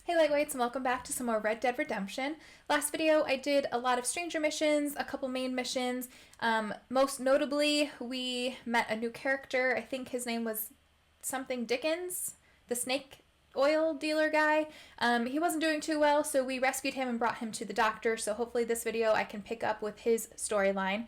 Hey Lightweights, and welcome back to some more Red Dead Redemption. Last video I did a lot of stranger missions, a couple main missions. Most notably, we met a new character. I think his name was something Dickens, the snake oil dealer guy. He wasn't doing too well, so we rescued him and brought him to the doctor, so hopefully this video I can pick up with his storyline.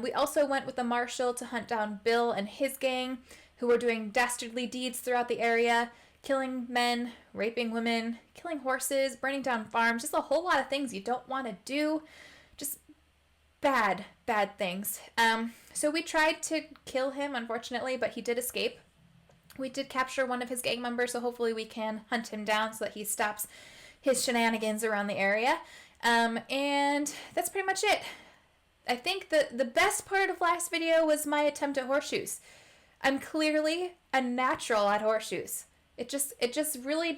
We also went with the marshal to hunt down Bill and his gang, who were doing dastardly deeds throughout the area. Killing men, raping women, killing horses, burning down farms, just a whole lot of things you don't want to do. Just bad things. So we tried to kill him, unfortunately, but he did escape. We did capture one of his gang members, so hopefully we can hunt him down so that he stops his shenanigans around the area. And that's pretty much it. I think the best part of last video was my attempt at horseshoes. I'm clearly a natural at horseshoes. It just really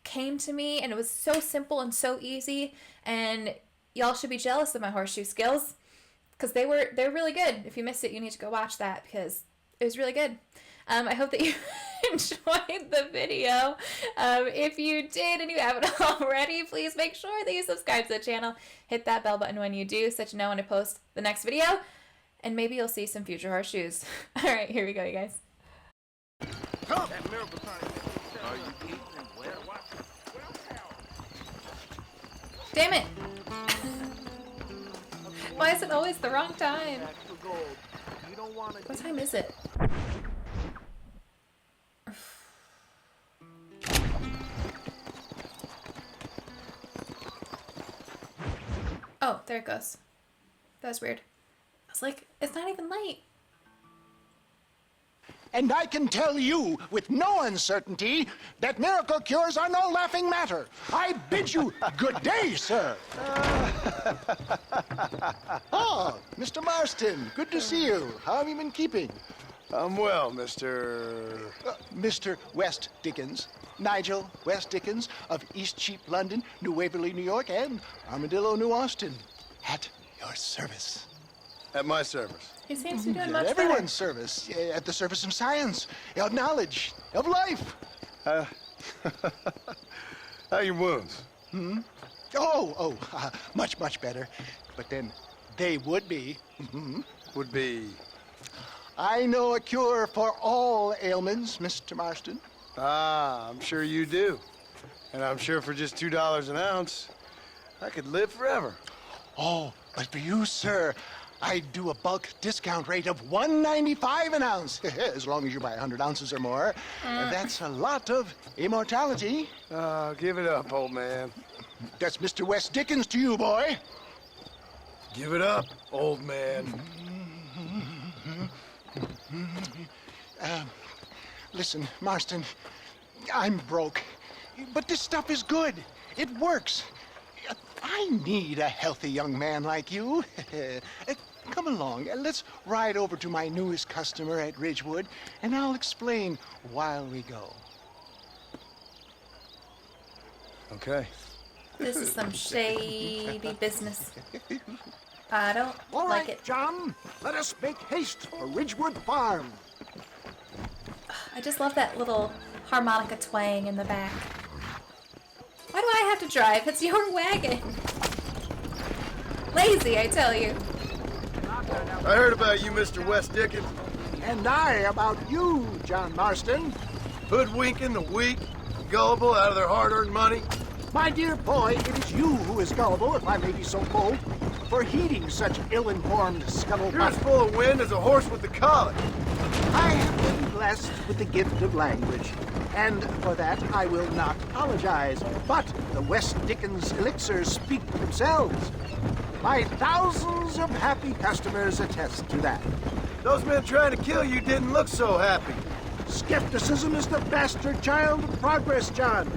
came to me, and it was so simple and so easy, and y'all should be jealous of my horseshoe skills, because they're really good. If you missed it, you need to go watch that, because it was really good. I hope that you enjoyed the video. If you did and you haven't already, please make sure that you subscribe to the channel. Hit that bell button when you do, so that you know when I post the next video, and maybe you'll see some future horseshoes. Alright, here we go, you guys. Damn it! Why is it always the wrong time? What time is it? Oh, there it goes. That was weird. I was like, it's not even late. And I can tell you with no uncertainty that miracle cures are no laughing matter. I bid you good day, sir. Oh, Mr. Marston, good to see you. How have you been keeping? I'm well, Mr. Mr. West Dickens. Nigel West Dickens of East Cheap, London, New Waverly, New York, and Armadillo, New Austin. At your service. At my service. He seems to be doing much better. Everyone's service. At the service of science, of knowledge, of life. How your wounds? Much better. But then they would be. Would be. I know a cure for all ailments, Mr. Marston. Ah, I'm sure you do. And I'm sure for just $2 an ounce, I could live forever. Oh, but for you, sir, I do a bulk discount rate of $1.95 an ounce, as long as you buy 100 ounces or more. That's a lot of immortality. Give it up, old man. That's Mr. West Dickens to you, boy. Give it up, old man. Listen, Marston, I'm broke, but this stuff is good. It works. I need a healthy young man like you. Come along, let's ride over to my newest customer at Ridgewood, and I'll explain while we go. Okay. This is some shady business. I don't All like right, it. John, let us make haste for Ridgewood Farm. I just love that little harmonica twang in the back. Why do I have to drive? It's your wagon. Lazy, I tell you. I heard about you, Mr. West Dickens. And I about you, John Marston. Hoodwinking the weak, gullible out of their hard-earned money. My dear boy, it is you who is gullible, if I may be so bold, for heeding such ill-informed You're as scuttlebutt. full of wind as a horse with the colic. I have been blessed with the gift of language, and for that I will not apologize. But the West Dickens elixirs speak for themselves. My thousands of happy customers attest to that. Those men trying to kill you didn't look so happy. Skepticism is the bastard child of progress, John.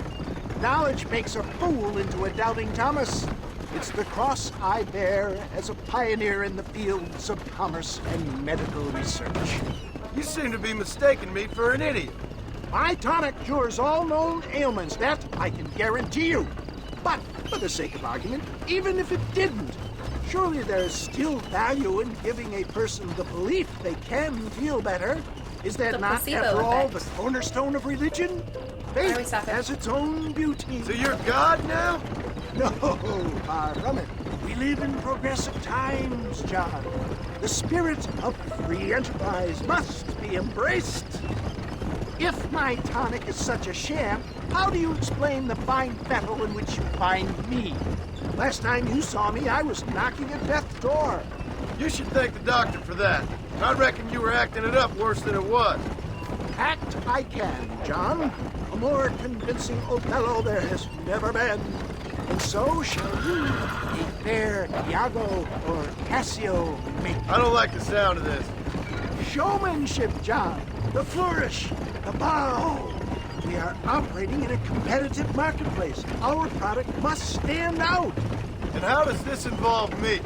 Knowledge makes a fool into a doubting Thomas. It's the cross I bear as a pioneer in the fields of commerce and medical research. You seem to be mistaking me for an idiot. My tonic cures all known ailments, that I can guarantee you. But, for the sake of argument, even if it didn't, surely there is still value in giving a person the belief they can feel better. Is that The not, placebo after all, the effect. cornerstone of religion? Why are we Faith stopping? has its own beauty. So you're God now? No, far from it. We live in progressive times, John. The spirit of free enterprise must be embraced. If my tonic is such a sham, how do you explain the fine battle in which you find me? Last time you saw me, I was knocking at death's door. You should thank the doctor for that. I reckon you were acting it up worse than it was. Act I can, John. A more convincing Othello there has never been. And so shall you, a fair Iago or Cassio make. I don't like the sound of this. Showmanship, John. The flourish, the bow. We are operating in a competitive marketplace. Our product must stand out. And how does this involve me?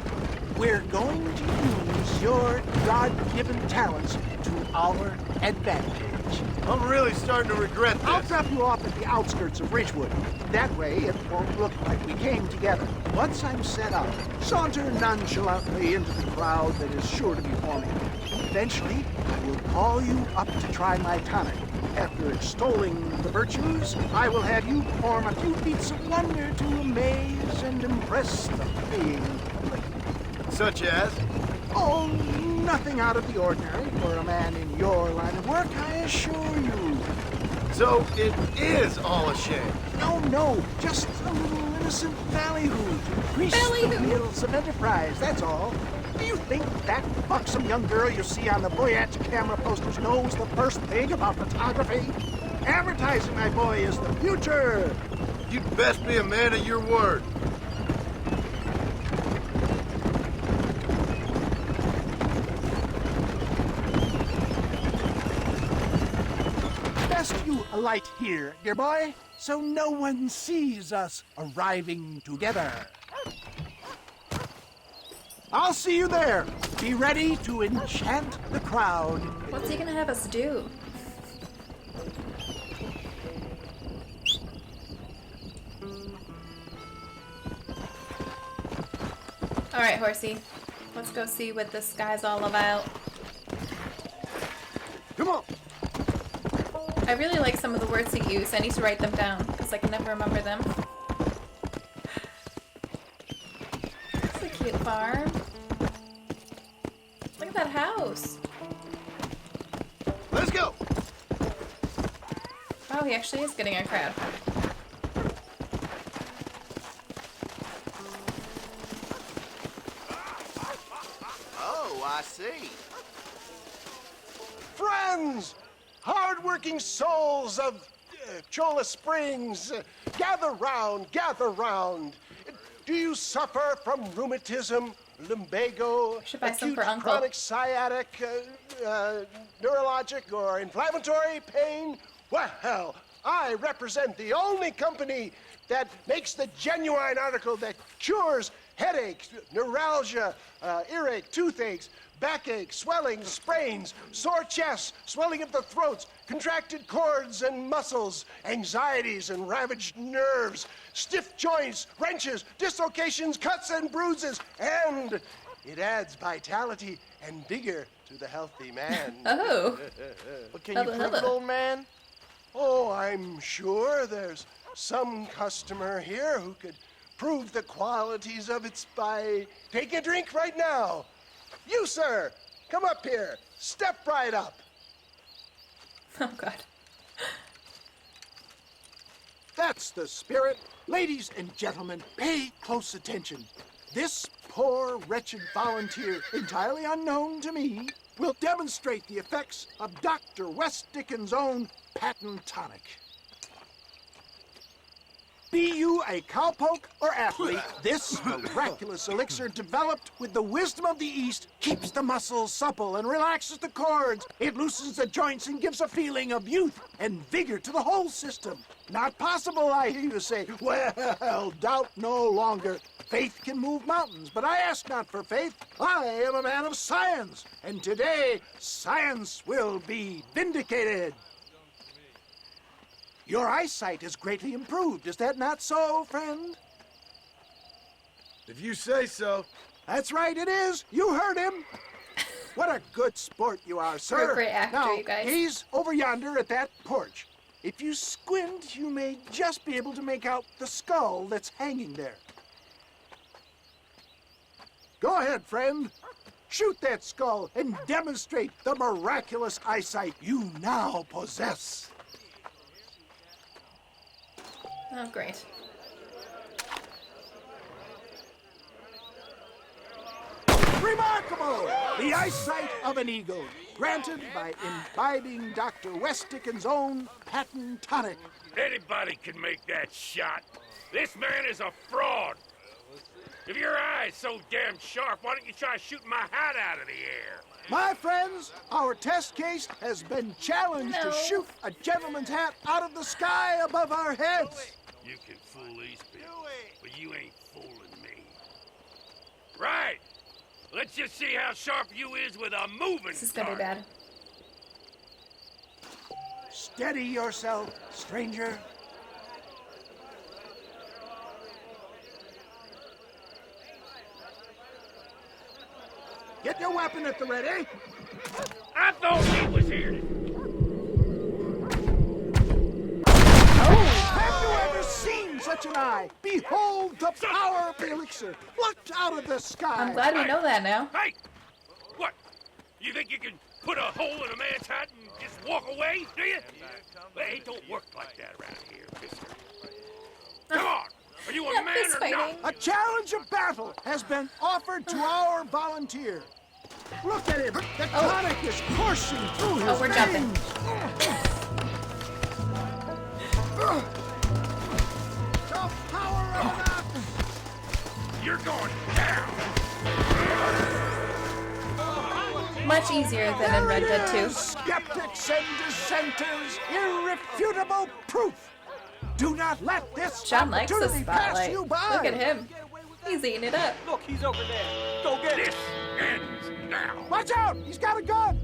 We're going to use your God-given talents to our advantage. I'm really starting to regret I'll this. drop you off at the outskirts of Ridgewood. That way, it won't look like we came together. Once I'm set up, saunter nonchalantly into the crowd that is sure to be forming. Eventually, I will call you up to try my tonic. After extolling the virtues, I will have you perform a few feats of wonder to amaze and impress the paying public. Such as? Oh, nothing out of the ordinary for a man in your line of work, I assure you. So it is all a shame. No, just a little innocent ballyhoo to increase the Ballyhoo. wheels of enterprise, that's all. Do you think that buxom young girl you see on the Voyage camera posters knows the first thing about photography? Advertising, my boy, is the future. You'd best be a man of your word. Best you alight here, dear boy, so no one sees us arriving together. I'll see you there. Be ready to enchant the crowd. What's he gonna have us do? Alright, horsey. Let's go see what this guy's all about. Come on. I really like some of the words he used. I need to write them down because I can never remember them. It's a cute farm. Look at that house. Let's go. Oh, he actually is getting a crowd. Oh, I see. Friends, hard-working souls of Cholla Springs, gather round, gather round. Do you suffer from rheumatism, lumbago, Should buy some acute for Uncle. chronic sciatic, neurologic, or inflammatory pain? Well, I represent the only company that makes the genuine article that cures headaches, neuralgia, earache, toothaches, backache, swelling, sprains, sore chests, swelling of the throats, contracted cords and muscles, anxieties and ravaged nerves, stiff joints, wrenches, dislocations, cuts and bruises, and it adds vitality and vigor to the healthy man. Oh. But can you Hello, prove it, hello. old man? Oh, I'm sure there's some customer here who could prove the qualities of it by taking a drink right now. You, sir, come up here. Step right up. Oh, God. That's the spirit. Ladies and gentlemen, pay close attention. This poor, wretched volunteer, entirely unknown to me, will demonstrate the effects of Dr. West Dickens' own patent tonic. Be you a cowpoke or athlete, this miraculous elixir developed with the wisdom of the East keeps the muscles supple and relaxes the cords. It loosens the joints and gives a feeling of youth and vigor to the whole system. Not possible, I hear you say. Well, doubt no longer. Faith can move mountains, but I ask not for faith. I am a man of science, and today science will be vindicated. Your eyesight is greatly improved. Is that not so, friend? If you say so. That's right, it is. You heard him. What a good sport you are, sir. You're a great actor, now, you guys. He's over yonder at that porch. If you squint, you may just be able to make out the skull that's hanging there. Go ahead, friend. Shoot that skull and demonstrate the miraculous eyesight you now possess. Oh, great. Remarkable! The eyesight of an eagle, granted by imbibing Dr. West Dickens' own Patron tonic. Anybody can make that shot. This man is a fraud. If your eye's so damn sharp, why don't you try shooting my hat out of the air? My friends, our test case has been challenged to shoot a gentleman's hat out of the sky above our heads. You can fool these people, but you ain't fooling me. Right. Let's just see how sharp you is with a moving This is gonna be target. bad. Steady yourself, stranger. Get your weapon at the ready. I thought he was here. Have you ever seen such an eye? Behold the power of the elixir, plucked out of the sky. I'm glad we know that now. Hey! What? You think you can put a hole in a man's hat and just walk away, do you? Hey, it don't work like that around here, mister. Come on! Are you a Yeah, man fist or not? fighting. A challenge of battle has been offered to our volunteer. Look at him. The tonic is coursing through his Oh, we're jumping. veins. The power of an ox. You're going down! Much easier than in Red Dead 2. Skeptics and dissenters, irrefutable proof. Do not let this John likes the opportunity pass spotlight. you by. Look at him. He's eating it up. Look, he's over there. Go get This him. ends now! Watch out! He's got a gun.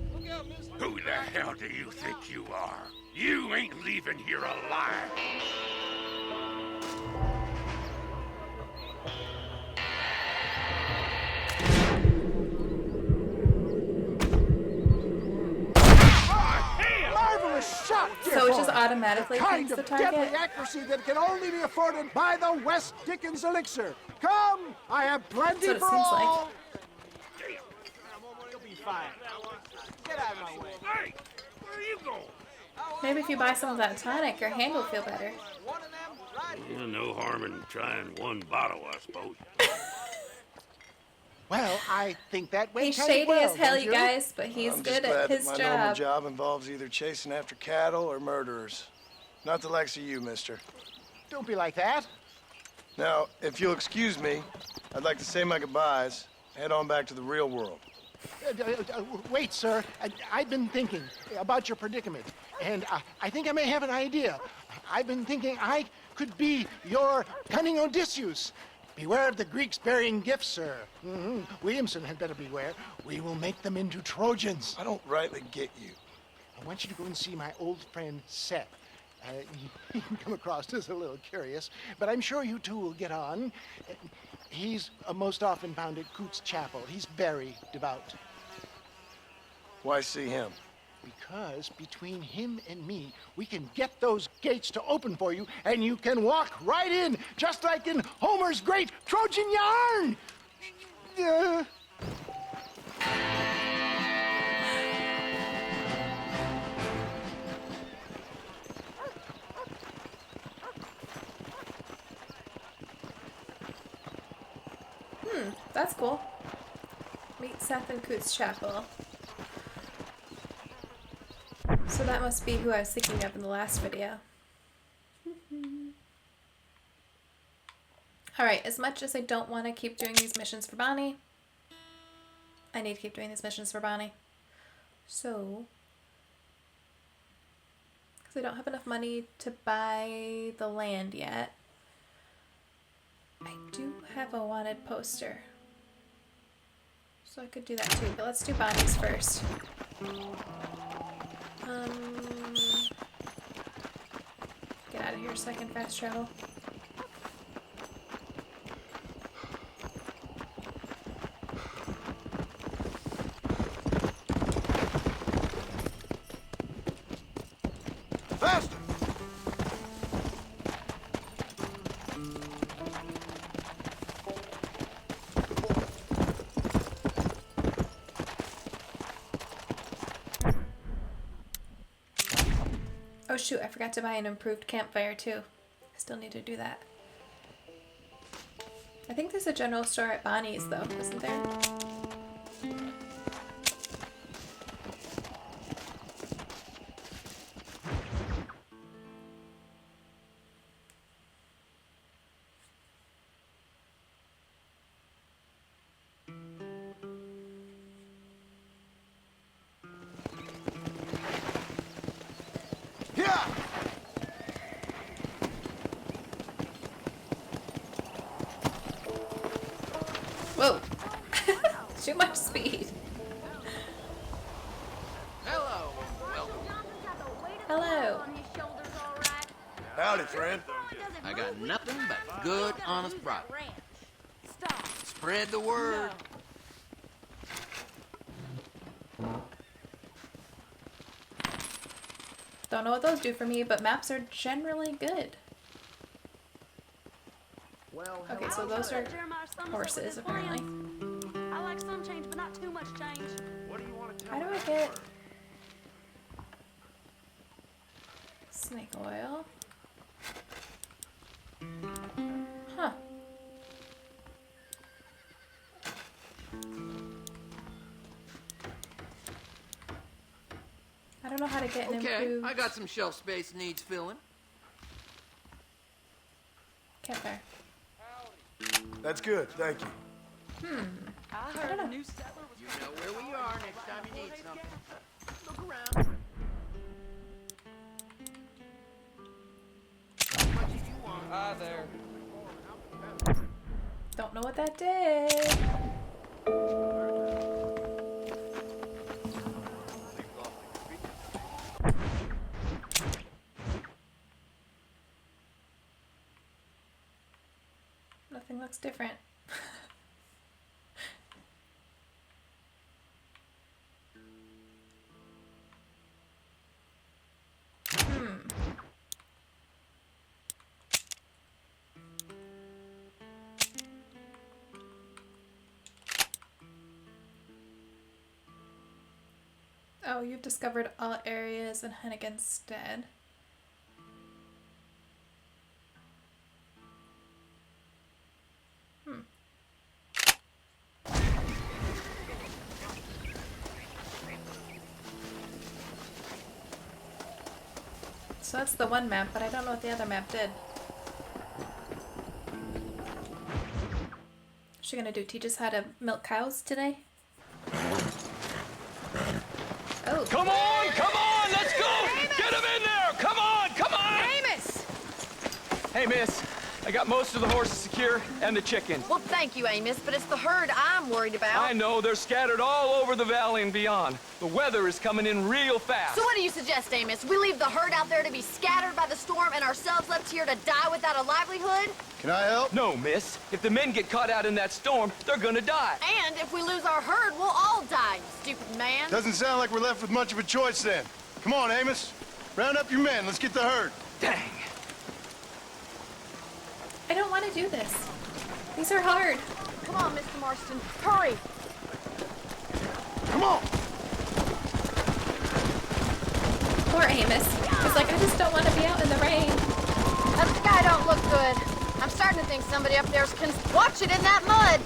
Who the hell do you think you are? You ain't leaving here alive! Marvelous shot, dear So it just boy. automatically Kind picks the of deadly target? accuracy that can only be afforded by the West Dickens elixir. Come, I have plenty That's for what it seems like. all. You'll be fine. Get out of my way. Hey! Where are you going? Maybe if you buy some of that tonic, your hand will feel better. One of them right here. No harm in trying one bottle, I suppose. Well, I think that went He's kind of shady well, as hell, don't you guys, but he's I'm good just glad at his that my normal job. job involves either chasing after cattle or murderers. Not the likes of you, mister. Don't be like that. Now, if you'll excuse me, I'd like to say my goodbyes, head on back to the real world. Wait, sir. I've been thinking about your predicament, and I think I may have an idea. I've been thinking I could be your cunning Odysseus. Beware of the Greeks bearing gifts, sir. Williamson had better beware. We will make them into Trojans. I don't rightly get you. I want you to go and see my old friend Seth. He can come across as a little curious, but I'm sure you two will get on. He's most often found at Coots Chapel. He's very devout. Why see him? Because between him and me, we can get those gates to open for you, and you can walk right in, just like in Homer's great Trojan yarn. That's cool. Meet Seth in Coots Chapel. So that must be who I was thinking of in the last video. Alright, as much as I don't want to keep doing these missions for Bonnie, I need to keep doing these missions for Bonnie. So, because I don't have enough money to buy the land yet, I do have a wanted poster. So I could do that too, but let's do Bonnie's first. Get out of here so I can fast travel. Faster! Oh shoot, I forgot to buy an improved campfire too. I still need to do that. I think there's a general store at Bonnie's though, isn't there? Whoa! Too much speed. Hello. Welcome. Hello. Howdy, friend. I got nothing but good, honest profit. Spread the word. Don't know what those do for me, but maps are generally good. Okay, so those are horses, apparently. I like some change, but not too much change. How do I get snake oil? Huh. I don't know how to get an Okay, improved I got some shelf space needs filling. campfire. That's good, thank you. I heard a new settler was You know where we are next time you need something. Look around. How much as you want. Hi there. Don't know what that did. Nothing looks different. Oh, you've discovered all areas in Hennigan's stead. So that's the one map, but I don't know what the other map did. What's she gonna do? Teach us how to milk cows today? Oh. Come on, let's go! Get him in there! Come on! Amos! Hey, miss. I got most of the horses secure and the chickens. Well, thank you, Amos, but it's the herd I'm worried about. I know they're scattered all over the valley and beyond. The weather is coming in real fast. So what do you suggest, Amos? We leave the herd out there to be scattered by the storm and ourselves left here to die without a livelihood? Can I help? No, miss. If the men get caught out in that storm, they're gonna die. And if we lose our herd, we'll all die, you stupid man. Doesn't sound like we're left with much of a choice then. Come on, Amos. Round up your men. Let's get the herd. Dang. I don't want to do this. These are hard. Come on, Mr. Marston, hurry! Come on. Poor Amos. He's like, I just don't want to be out in the rain. That sky don't look good. I'm starting to think somebody up there's watch it in that mud.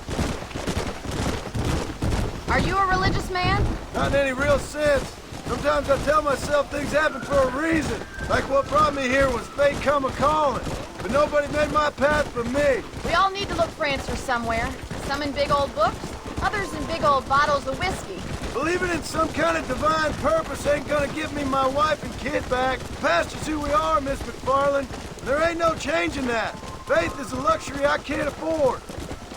Are you a religious man? Not in any real sense. Sometimes I tell myself things happen for a reason. Like what brought me here was fate come a-calling. But nobody made my path for me. We all need to look for answers somewhere. Some in big old books, others in big old bottles of whiskey. Believing in some kind of divine purpose ain't gonna give me my wife and kid back. The past is who we are, Miss McFarland. There ain't no changing that. Faith is a luxury I can't afford.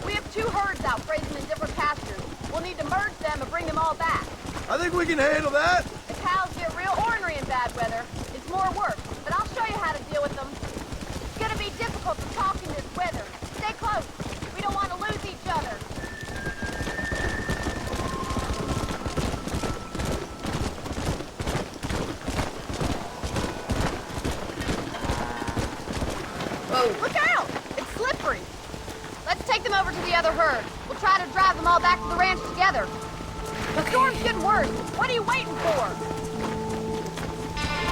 We have two herds out grazing in different pastures. We'll need to merge them and bring them all back. I think we can handle that. The cows get real ornery in bad weather. It's more work, but I'll show you how to deal with them. It's gonna be difficult to talk in this weather. Stay close. We don't want to lose each other. Whoa. Look out! It's over to the other herd. We'll try to drive them all back to the ranch together. The storm's getting worse. What are you waiting for?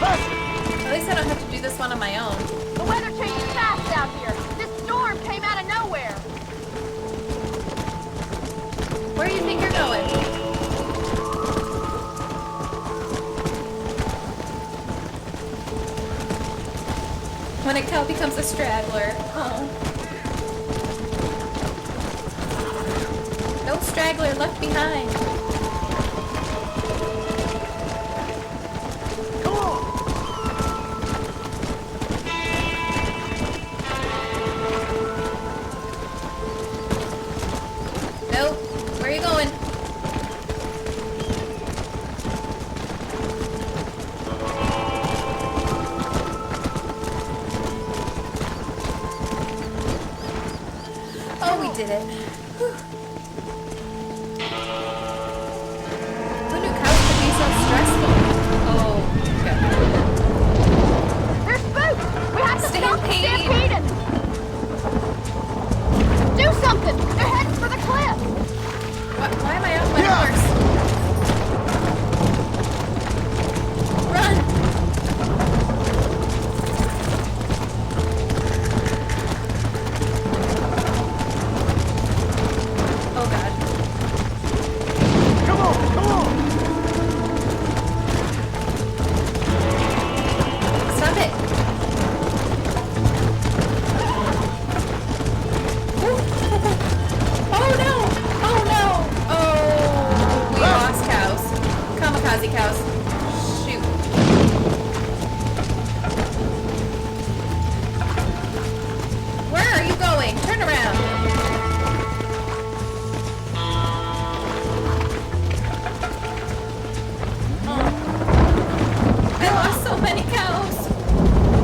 At least I don't have to do this one on my own. The weather changes fast out here. This storm came out of nowhere. Where do you think you're going? When a cow becomes a straggler. Oh. No straggler left behind. Come on! Nope. Where are you going? Oh, we did it. Whew. Who knew cows could be so stressful? Oh, okay. They're spooked. We have to stop the Stampede. stampeding. Do something. They're heading for the cliff. Why am I on my Yeah. horse? Run! Oh god. Come on! Come on! Stop it! Oh no! Oh no! Oh, we lost cows. Kamikaze cows. Shoot. Where are you going? Turn around. Oh. I lost so many cows.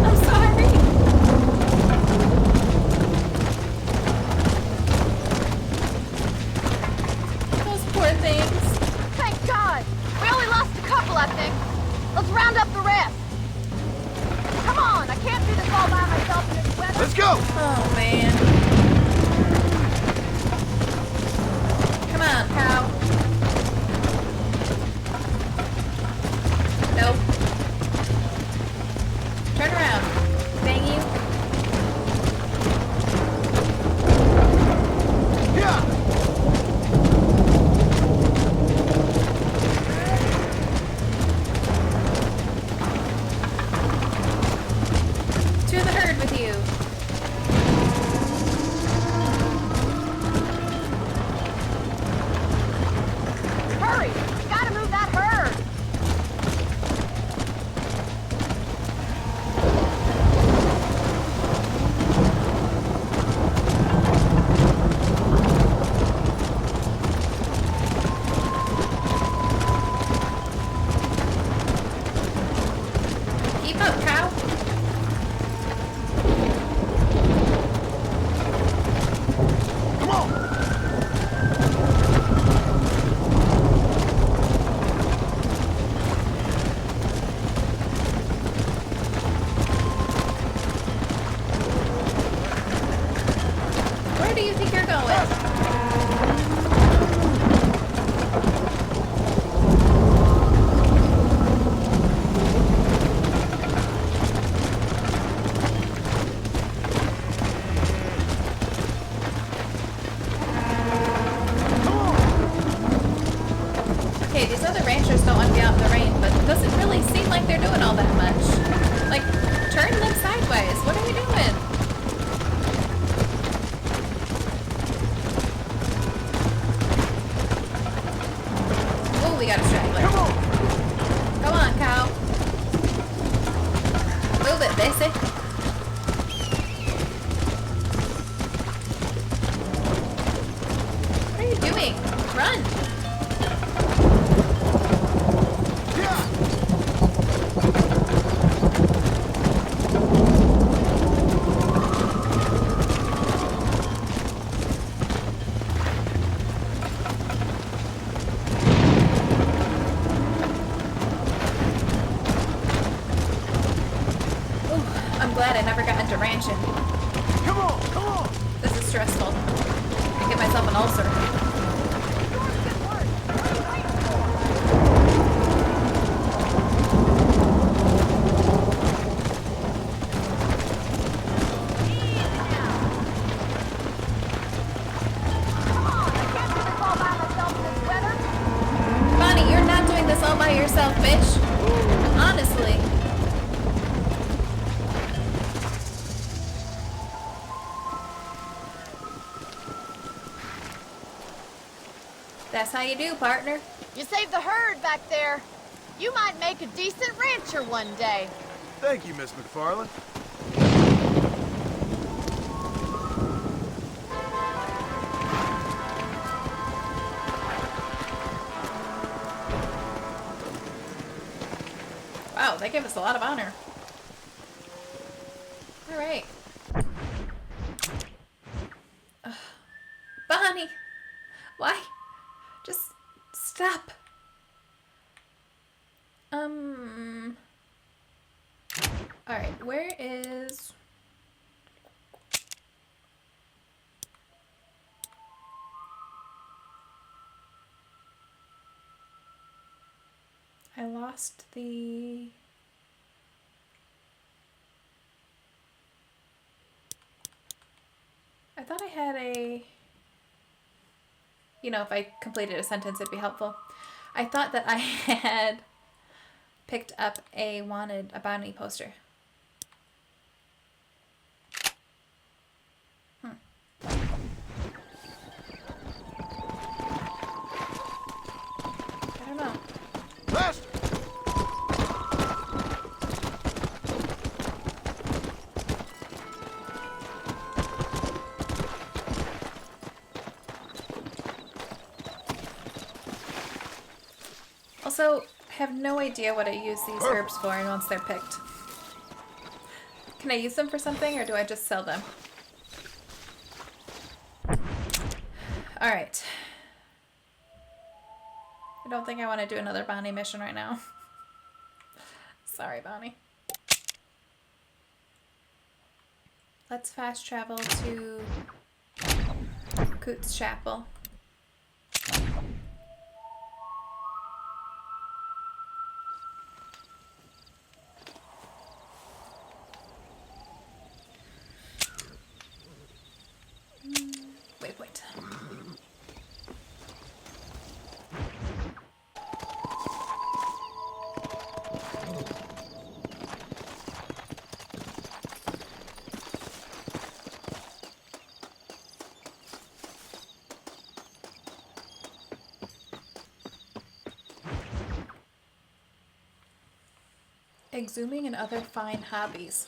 I'm sorry. Those poor things. Thank God. We only lost a couple, I think. Let's round up the rest. Come on. I can't do this all by myself in this weather. Let's go! Oh man. Come on, cow. Nope. Turn around. Dang you. Yeah! To the herd with you. Hurry. We gotta move that herd. Keep up, cow. Come on! Where do you think you're going? Okay, these other ranchers don't want to be out in the rain, but it doesn't really seem like they're doing all that much. Like, turn them sideways. What are you doing? Oh, we got a straggler. Come on! Come on, cow. Move it, Bessie. What are you doing? Run! Yeah! Ooh, I'm glad I never got into ranching. Come on! Come on! This is stressful. I an ulcer. Bonnie, you're not doing this all by yourself, bitch. Honestly. That's how you do, partner. You saved the herd back there. You might make a decent rancher one day. Thank you, Miss McFarland. Wow, they gave us a lot of honor. All right. Ugh. Bonnie, why? Just stop. All right, where is... I lost the... I thought I had a... You know, if I completed a sentence, it'd be helpful. I thought that I had picked up a bounty poster. I don't know. Master! Also, I have no idea what I use these herbs for once they're picked. Can I use them for something, or do I just sell them? Alright. I don't think I want to do another Bonnie mission right now. Sorry, Bonnie. Let's fast travel to Coots Chapel. Waypoint. Exhuming and other fine hobbies.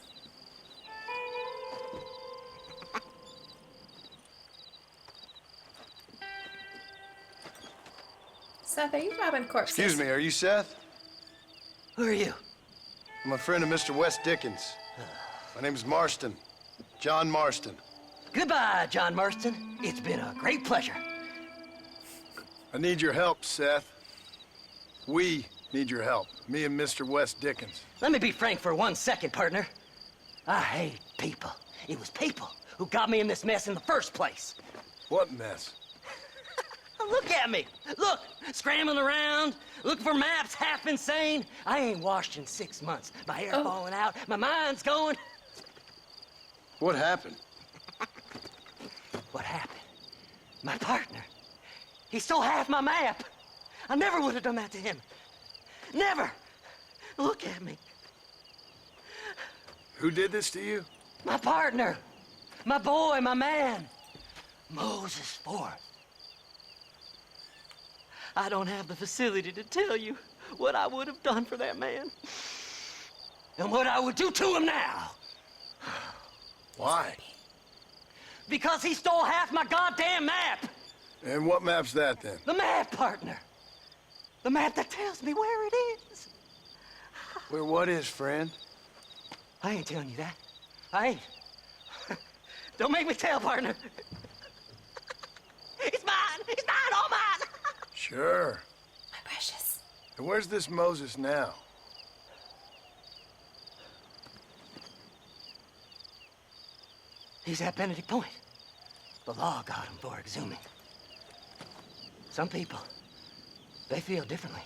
Seth, are you robbing corpses? Excuse me, are you Seth? Who are you? I'm a friend of Mr. West Dickens. My name is Marston. John Marston. Goodbye, John Marston. It's been a great pleasure. I need your help, Seth. We need your help. Me and Mr. West Dickens. Let me be frank for 1 second, partner. I hate people. It was people who got me in this mess in the first place. What mess? Look at me. Look, scrambling around, looking for maps, half insane. I ain't washed in 6 months. My hair falling out, my mind's going. What happened? What happened? My partner. He stole half my map. I never would have done that to him. Never. Look at me. Who did this to you? My partner. My boy, my man. Moses Forth. I don't have the facility to tell you what I would have done for that man. And what I would do to him now. Why? Because he stole half my goddamn map. And what map's that, then? The map, partner. The map that tells me where it is. Where what is, friend? I ain't telling you that. I ain't. Don't make me tell, partner. It's mine. It's mine, all mine. Sure. My precious. And where's this Moses now? He's at Benedict Point. The law got him for exhuming. Some people, they feel differently.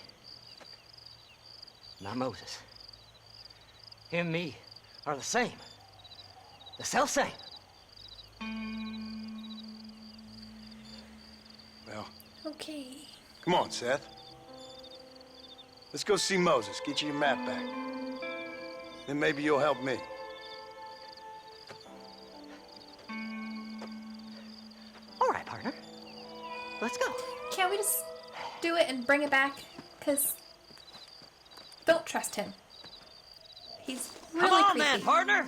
Not Moses. Him and me are the same. The self-same. Well, Okay. come on, Seth. Let's go see Moses, get you your map back. Then maybe you'll help me. All right, partner. Let's go. Can't we just do it and bring it back? Because don't trust him. He's really Come on, creepy. then, partner.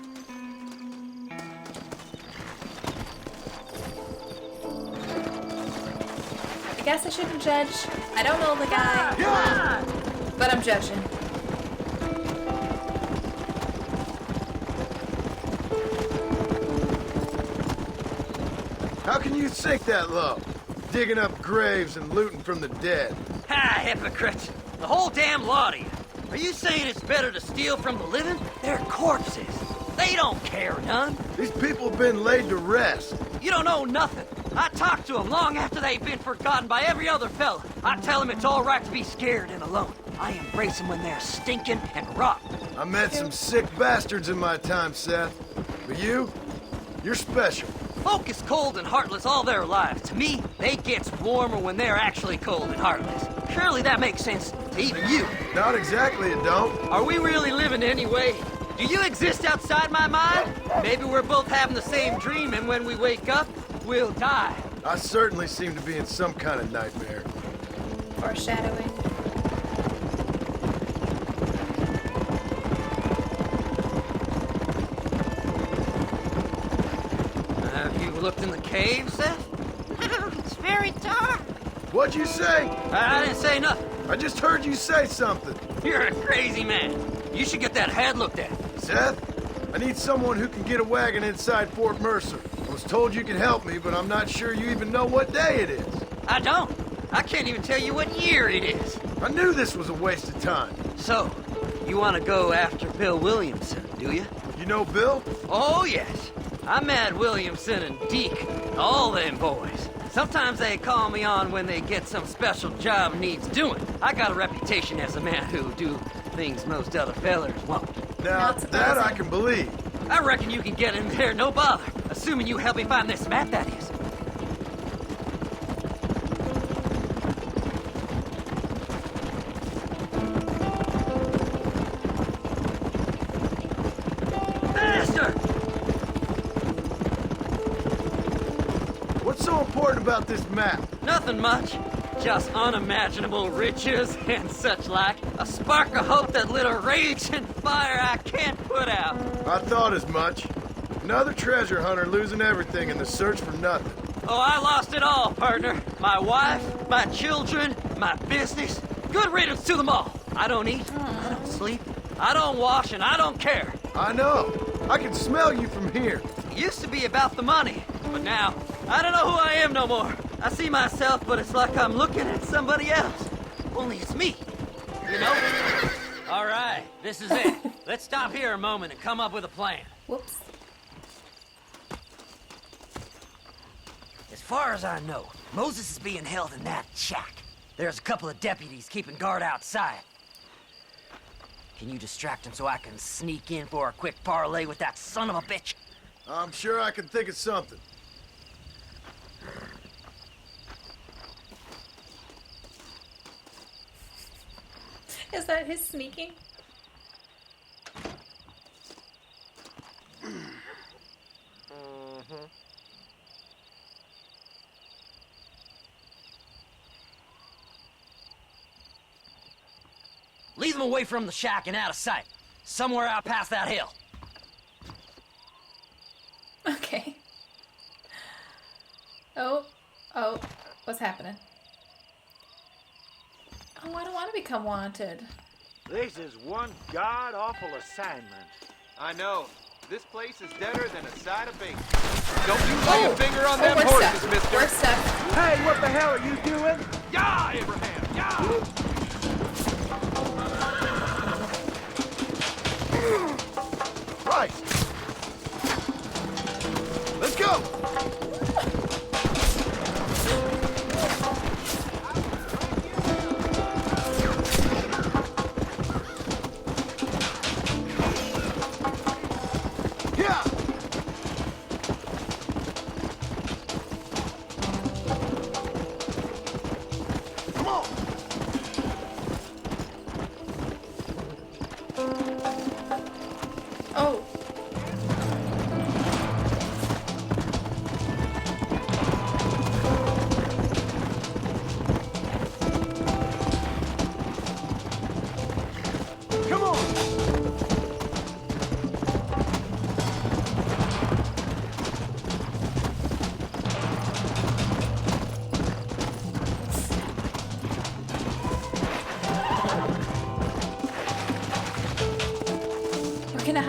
I guess I shouldn't judge. I don't know the guy, but I'm judging. How can you sink that low? Digging up graves and looting from the dead. Ha, hypocrites. The whole damn lot of you. Are you saying it's better to steal from the living? They're corpses. They don't care none. These people have been laid to rest. You don't know nothing. I talk to them long after they've been forgotten by every other fella. I tell them it's all right to be scared and alone. I embrace them when they're stinking and rotten. I met some sick bastards in my time, Seth. But you're special. Folk is cold and heartless all their lives. To me, they gets warmer when they're actually cold and heartless. Surely that makes sense to even you. Not exactly, it don't. Are we really living anyway? Do you exist outside my mind? Maybe we're both having the same dream, and when we wake up, we'll die. I certainly seem to be in some kind of nightmare. Foreshadowing. Have you looked in the cave, Seth? It's very dark. What'd you say? I didn't say nothing. I just heard you say something. You're a crazy man. You should get that head looked at. Seth, I need someone who can get a wagon inside Fort Mercer. I was told you could help me, but I'm not sure you even know what day it is. I don't. I can't even tell you what year it is. I knew this was a waste of time. So, you want to go after Bill Williamson, do you? You know Bill? Oh, yes. I met Williamson and Deke, all them boys. Sometimes they call me on when they get some special job needs doing. I got a reputation as a man who'll do things most other fellers won't. Now, Not that I surprising. can believe. I reckon you can get in there, no bother. Assuming you help me find this map, that is. Faster! What's so important about this map? Nothing much. Just unimaginable riches and such like. A spark of hope that lit a raging fire I can't put out. I thought as much. Another treasure hunter losing everything in the search for nothing. Oh, I lost it all, partner. My wife, my children, my business. Good riddance to them all. I don't eat, I don't sleep, I don't wash, and I don't care. I know. I can smell you from here. It used to be about the money, but now, I don't know who I am no more. I see myself, but it's like I'm looking at somebody else. Only it's me, you know? All right, this is it. Let's stop here a moment and come up with a plan. Whoops. As far as I know, Moses is being held in that shack. There's a couple of deputies keeping guard outside. Can you distract him so I can sneak in for a quick parlay with that son of a bitch? I'm sure I can think of something. Is that his sneaking? Lead them away from the shack and out of sight. Somewhere out past that hill. Okay. Oh, what's happening? Oh, I don't want to become wanted. This is one god-awful assignment. I know. This place is deader than a side of bacon. Don't you lay a finger on them where's horses, Seth? mister. Where's Seth? Hey, what the hell are you doing? Yeah, Abraham, yeah! Right. Let's go.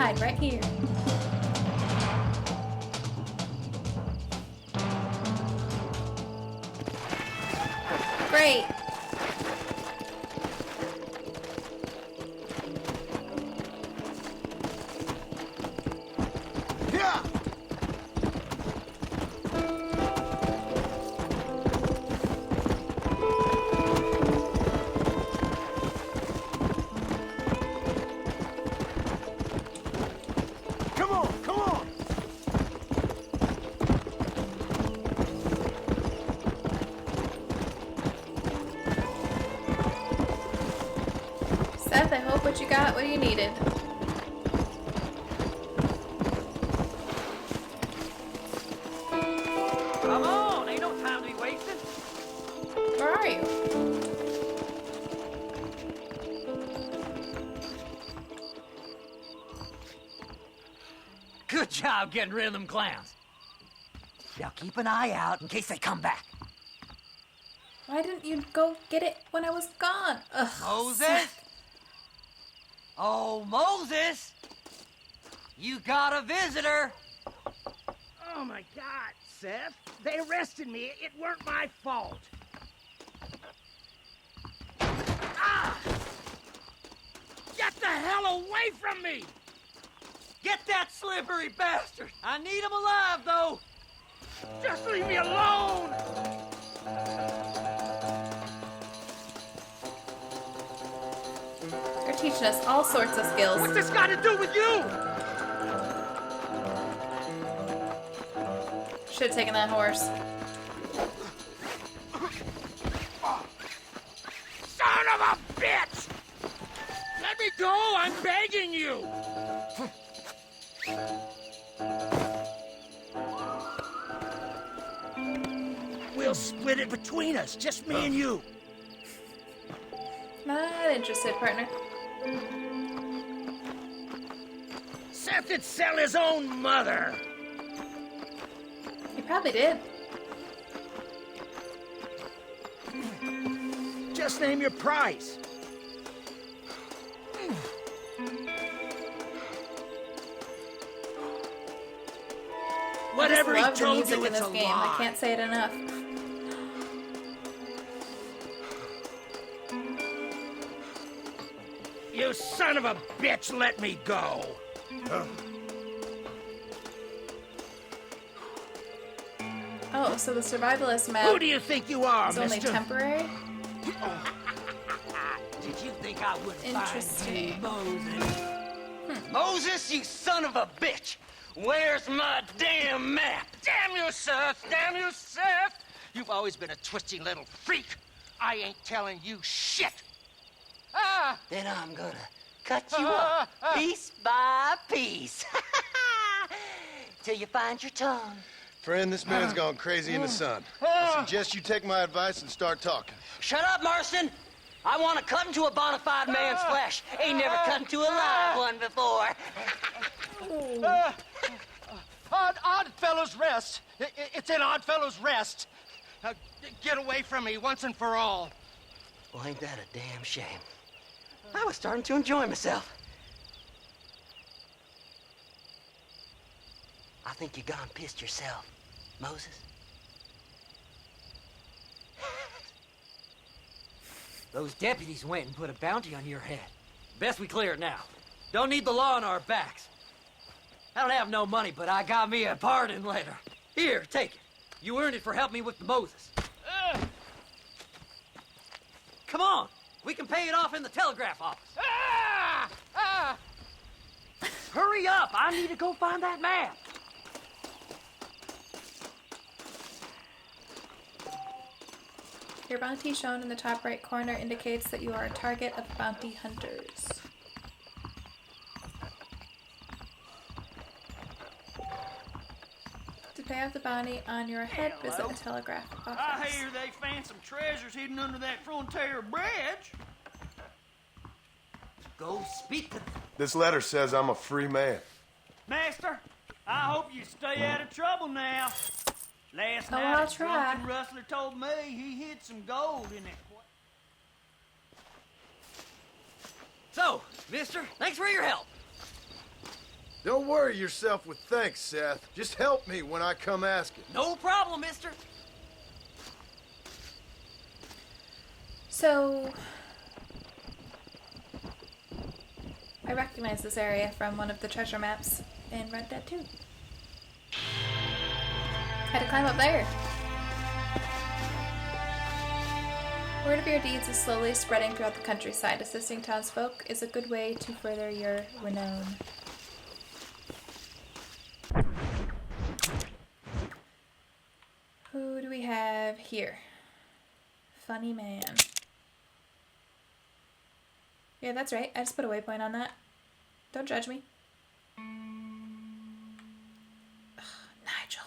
hide right here. Great. Yeah. Come on, come on. Seth, I hope what you got what you needed. Come on, ain't no time to be wasting. Where are you? Good job getting rid of them clowns. Now keep an eye out in case they come back. Why didn't you go get it when I was gone? Ugh. Moses? Oh, Moses! You got a visitor! Oh my God, Seth. They arrested me. It weren't my fault. Ah! Get the hell away from me! Get that slippery bastard! I need him alive, though! Just leave me alone! They're teaching us all sorts of skills. What's this got to do with you? Should have taken that horse. Son of a bitch! Let me go! I'm begging you! We'll split it between us, just me and you. Not interested, partner. Seth would sell his own mother. You probably did. Just name your price. Whatever he I just love the told music you, in it's this a game. I lie. can't say it enough. You son of a bitch, let me go. Oh, so the survivalist map Who do you think you are, is only mister? temporary? Did you think I would Interesting. find you, Moses? Moses, you son of a bitch! Where's my damn map? Damn you, Seth! Damn you, Seth! You've always been a twisty little freak. I ain't telling you shit. Ah! Then I'm gonna cut you up piece by piece. Till you find your tongue. Friend, this man's gone crazy in the sun. I suggest you take my advice and start talking. Shut up, Marston! I want to cut into a bona fide man's flesh. Ain't never cut into a live one before. Odd Fellows Rest. It's in Odd Fellows Rest. Get away from me once and for all. Well, ain't that a damn shame? I was starting to enjoy myself. I think you gone pissed yourself, Moses. Those deputies went and put a bounty on your head. Best we clear it now. Don't need the law on our backs. I don't have no money, but I got me a pardon letter. Here, take it. You earned it for helping me with the Moses. Come on. We can pay it off in the telegraph office. Hurry up. I need to go find that map. Your bounty shown in the top right corner indicates that you are a target of bounty hunters. To pay off the bounty on your head, visit the telegraph office. I hear they found some treasures hidden under that Frontier Bridge. Go speak to them. This letter says I'm a free man. Master, I hope you stay out of trouble now. Last Oh, night, I'll a try. drunken rustler told me he hid some gold in that. So, mister, thanks for your help. Don't worry yourself with thanks, Seth. Just help me when I come asking. No problem, mister. So, I recognize this area from one of the treasure maps in Red Dead 2. Had to climb up there. Word of your deeds is slowly spreading throughout the countryside. Assisting townsfolk is a good way to further your renown. Who do we have here? Funny man. Yeah, that's right. I just put a waypoint on that. Don't judge me. Ugh, Nigel.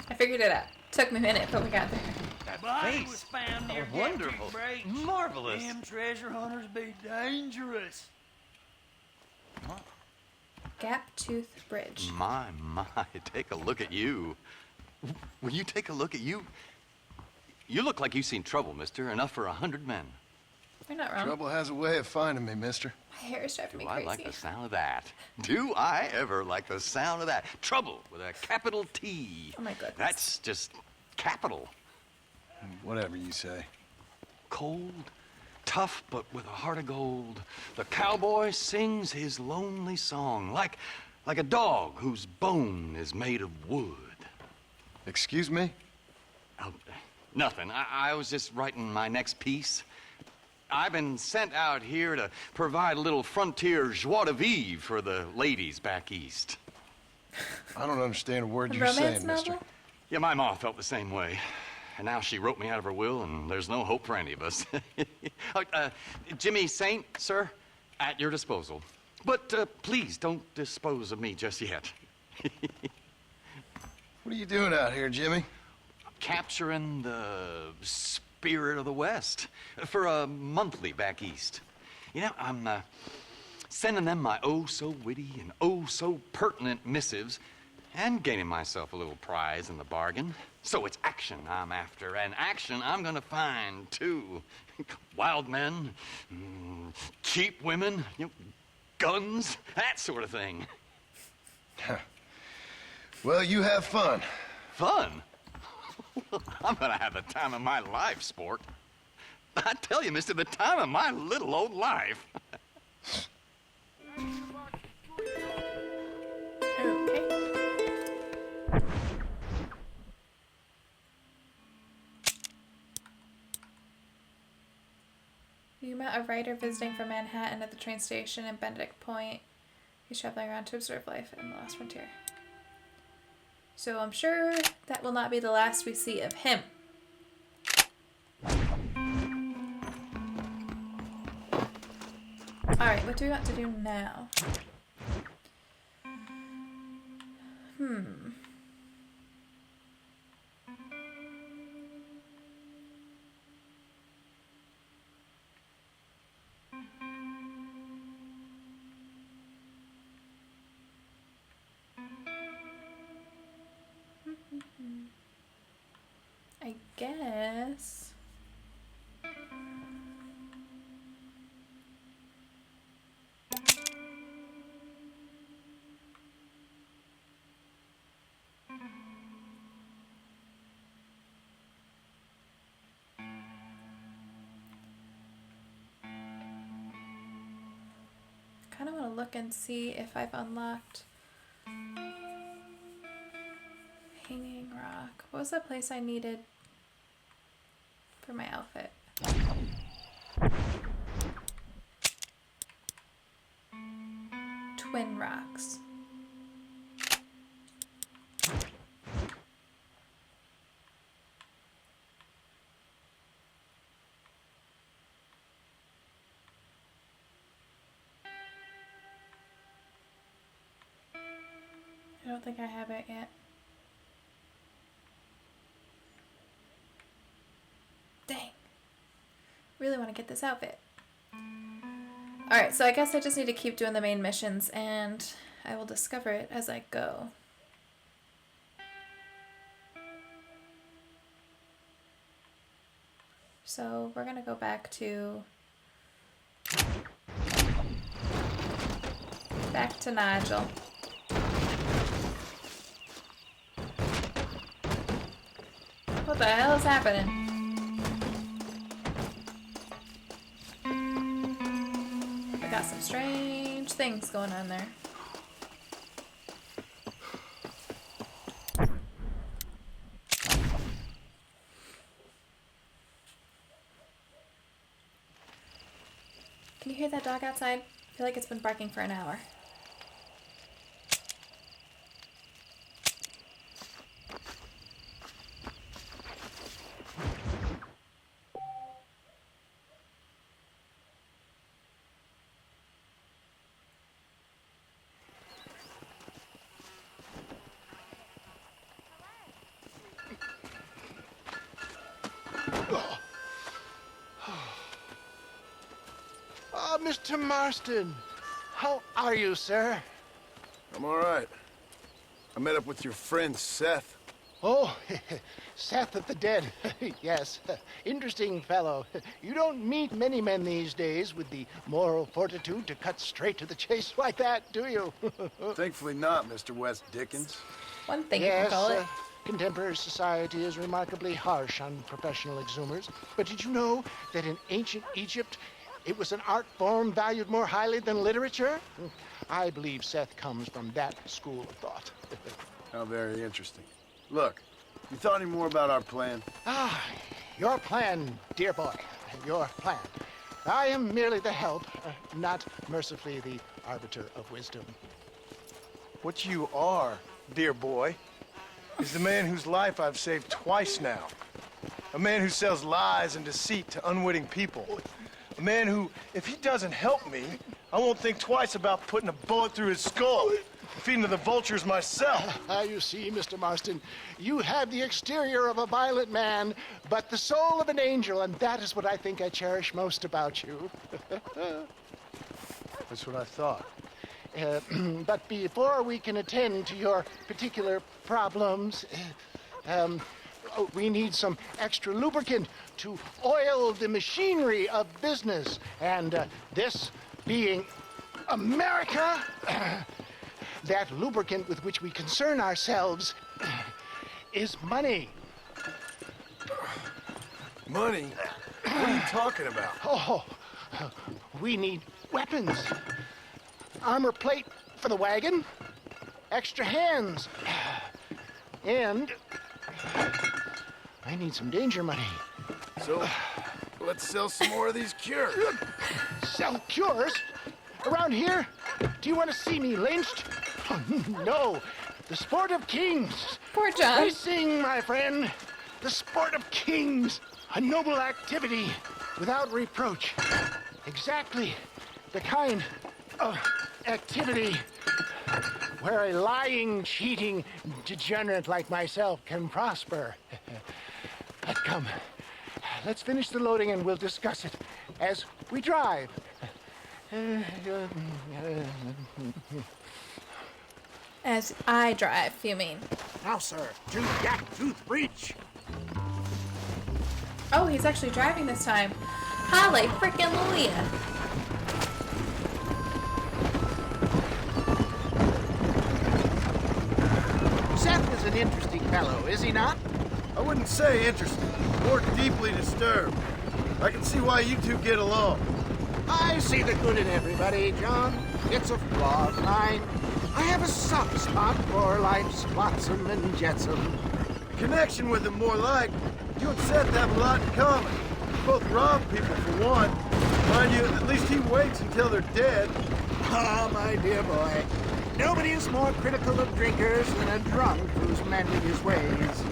I figured it out. Took me a minute, but we got there. That body face. was found near Oh, wonderful. Break. Marvelous. Them treasure hunters be dangerous. Gap Tooth Bridge. My, take a look at you. Will you take a look at you? You look like you've seen trouble, mister. Enough for 100 men. You're not wrong. Trouble has a way of finding me, mister. My hair is driving me Do I crazy. like the sound of that? Do I ever like the sound of that? Trouble with a capital T. Oh my goodness. That's just capital. Whatever you say. Cold, tough, but with a heart of gold. The cowboy sings his lonely song like a dog whose bone is made of wood. Excuse me? Oh, nothing. I was just writing my next piece. I've been sent out here to provide a little frontier joie de vivre for the ladies back east. I don't understand a word A you're romance saying, mister. novel? Yeah, my ma felt the same way. And now she wrote me out of her will, and there's no hope for any of us. Jimmy Saint, sir, at your disposal. But please don't dispose of me just yet. What are you doing out here, Jimmy? Capturing the spirit of the West for a monthly back east. You know, I'm sending them my oh-so-witty and oh-so-pertinent missives and gaining myself a little prize in the bargain. So it's action I'm after, and action I'm gonna find, too. Wild men, cheap women, guns, that sort of thing. Well, you have fun. Fun? I'm gonna have the time of my life, sport. I tell you, mister, the time of my little old life. Okay. You met a writer visiting from Manhattan at the train station in Benedict Point. He's traveling around to observe life in the last frontier. So I'm sure that will not be the last we see of him. Alright, what do we want to do now? I guess. Kind of want to look and see if I've unlocked Hanging Rock. What was that place I needed for my outfit? Twin Rocks. I don't think I have it yet. Really want to get this outfit. Alright, so I guess I just need to keep doing the main missions, and I will discover it as I go. So we're gonna go back to Nigel. What the hell is happening? I got some strange things going on there. Can you hear that dog outside? I feel like it's been barking for an hour. Mr. Marston, how are you, sir? I'm all right. I met up with your friend, Seth. Oh, Seth of the Dead. Yes, interesting fellow. You don't meet many men these days with the moral fortitude to cut straight to the chase like that, do you? Thankfully not, Mr. West Dickens. One thing yes, you can call it. Contemporary society is remarkably harsh on professional exhumers. But did you know that in ancient Egypt, it was an art form valued more highly than literature? I believe Seth comes from that school of thought. How very interesting. Look, you thought any more about our plan? Ah, your plan, dear boy. Your plan. I am merely the help, not mercifully the arbiter of wisdom. What you are, dear boy, is the man whose life I've saved twice now. A man who sells lies and deceit to unwitting people. A man who, if he doesn't help me, I won't think twice about putting a bullet through his skull, feeding to the vultures myself. You see, Mr. Marston, you have the exterior of a violent man, but the soul of an angel, and that is what I think I cherish most about you. That's what I thought. But before we can attend to your particular problems, we need some extra lubricant to oil the machinery of business. And this being America, that lubricant with which we concern ourselves is money. Money? What are you talking about? Oh, we need weapons. Armor plate for the wagon, extra hands, and I need some danger money. So, let's sell some more of these cures. Sell cures? Around here? Do you want to see me lynched? Oh, no. The sport of kings. Poor John. Racing, my friend. The sport of kings. A noble activity without reproach. Exactly the kind of activity where a lying, cheating degenerate like myself can prosper. But come, let's finish the loading and we'll discuss it as we drive. As I drive, you mean? Now, sir, to that tooth breach. Oh, he's actually driving this time. Holly frickin' Leah. Seth is an interesting fellow, is he not? I wouldn't say interesting, more deeply disturbed. I can see why you two get along. I see the good in everybody, John. It's a flaw of mine. I have a soft spot for life's flotsam and jetsam. Connection with him more like. You and Seth have a lot in common. You both rob people for one. Mind you, at least he waits until they're dead. Ah, my dear boy. Nobody is more critical of drinkers than a drunk who's mending his ways.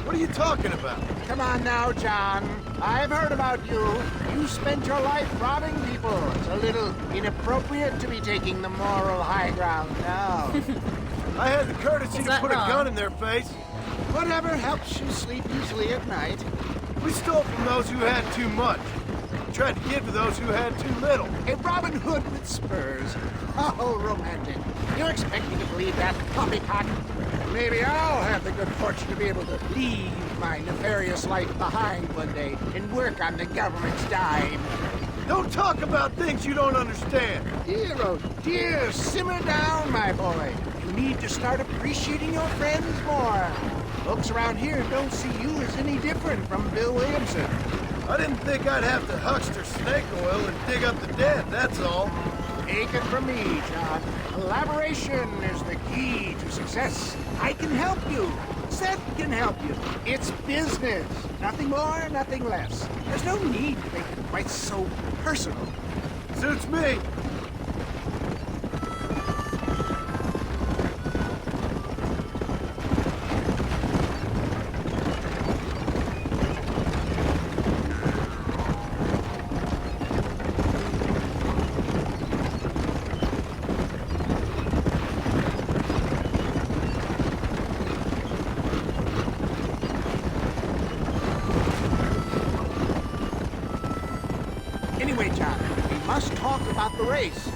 What are you talking about? Come on now, John. I've heard about you. You spent your life robbing people. It's a little inappropriate to be taking the moral high ground now. I had the courtesy to put a gun in their face. Whatever helps you sleep easily at night. We stole from those who had too much. Tried to give to those who had too little. A Robin Hood with spurs. Oh, romantic. You expect me to believe that poppycock? Maybe I'll have the good fortune to be able to leave my nefarious life behind one day and work on the government's dime. Don't talk about things you don't understand. Dear, oh dear, simmer down, my boy. You need to start appreciating your friends more. Folks around here don't see you as any different from Bill Williamson. I didn't think I'd have to huckster snake oil and dig up the dead, that's all. Take it from me, John. Collaboration is the key to success. I can help you. Seth can help you. It's business. Nothing more, nothing less. There's no need to make it quite so personal. Suits me. Anyway, John, we must talk about the race.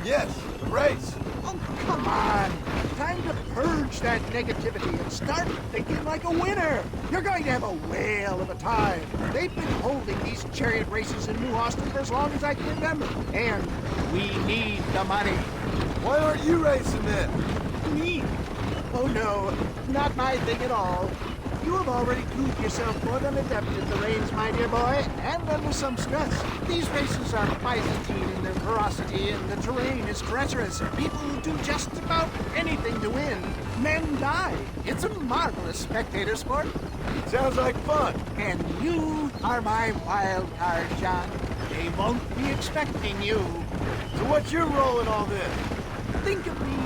Yes, the race. Oh, come on. Time to purge that negativity and start thinking like a winner. You're going to have a whale of a time. They've been holding these chariot races in New Austin for as long as I can remember. And we need the money. Why aren't you racing then? Me? Oh, no. Not my thing at all. You have already proved yourself more than adept at the reins, my dear boy, and under some stress. These races are Byzantine in their ferocity, and the terrain is treacherous. People will do just about anything to win. Men die. It's a marvelous spectator sport. Sounds like fun. And you are my wild card, John. They won't be expecting you. So what's your role in all this? Think of me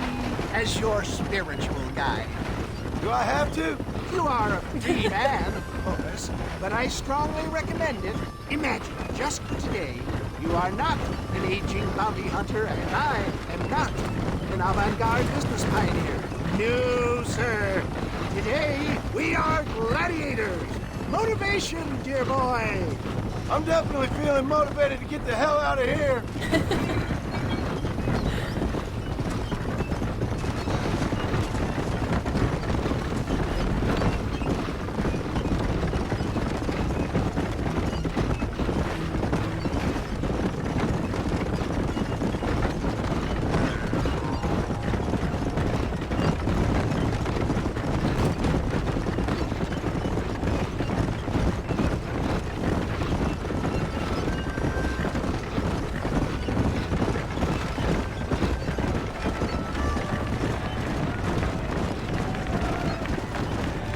as your spiritual guide. Do I have to? You are a free man, of course, but I strongly recommend it. Imagine, just for today, you are not an aging bounty hunter, and I am not an avant-garde business pioneer. No, sir. Today, we are gladiators. Motivation, dear boy. I'm definitely feeling motivated to get the hell out of here.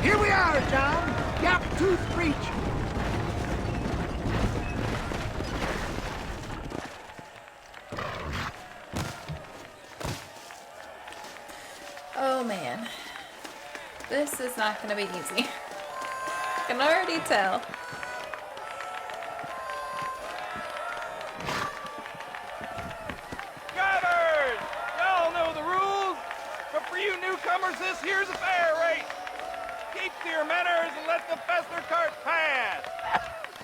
Here we are, John. Gap Tooth Reach. Oh man. This is not gonna be easy. I can already tell. Drivers! Y'all know the rules, but for you newcomers, this here's a fair race. Keep to your manners and let the faster cart pass.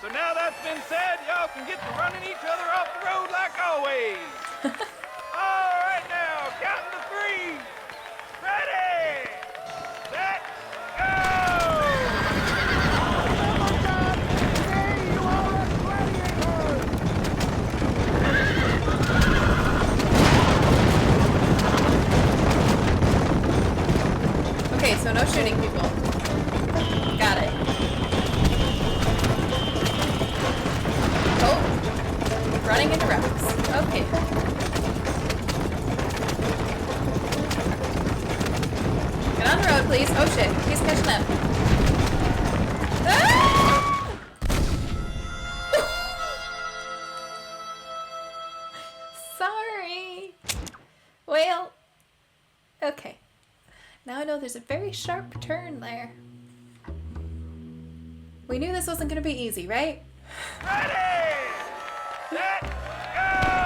So now that's been said, y'all can get to running each other off the road like always. All right now, counting to three. Ready, set, go! Okay, so no shooting people. Got it. Oh, running into rocks. Okay. Get on the road, please. Oh shit, he's catching them. Ah! Sorry. Well, okay. Now I know there's a very sharp turn there. We knew this wasn't gonna be easy, right? Ready! Set! Go!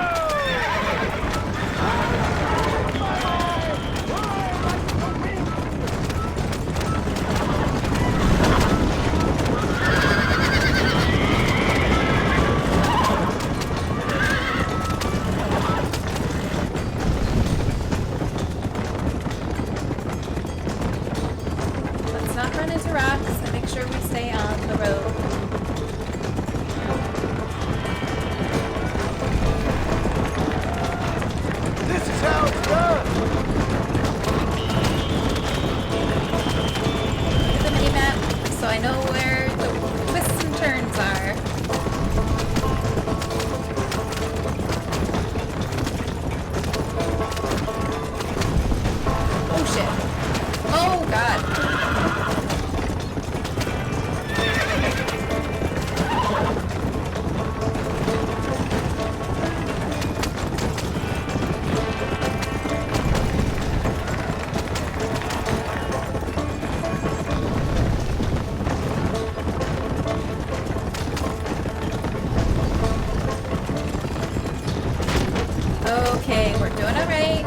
We're doing alright.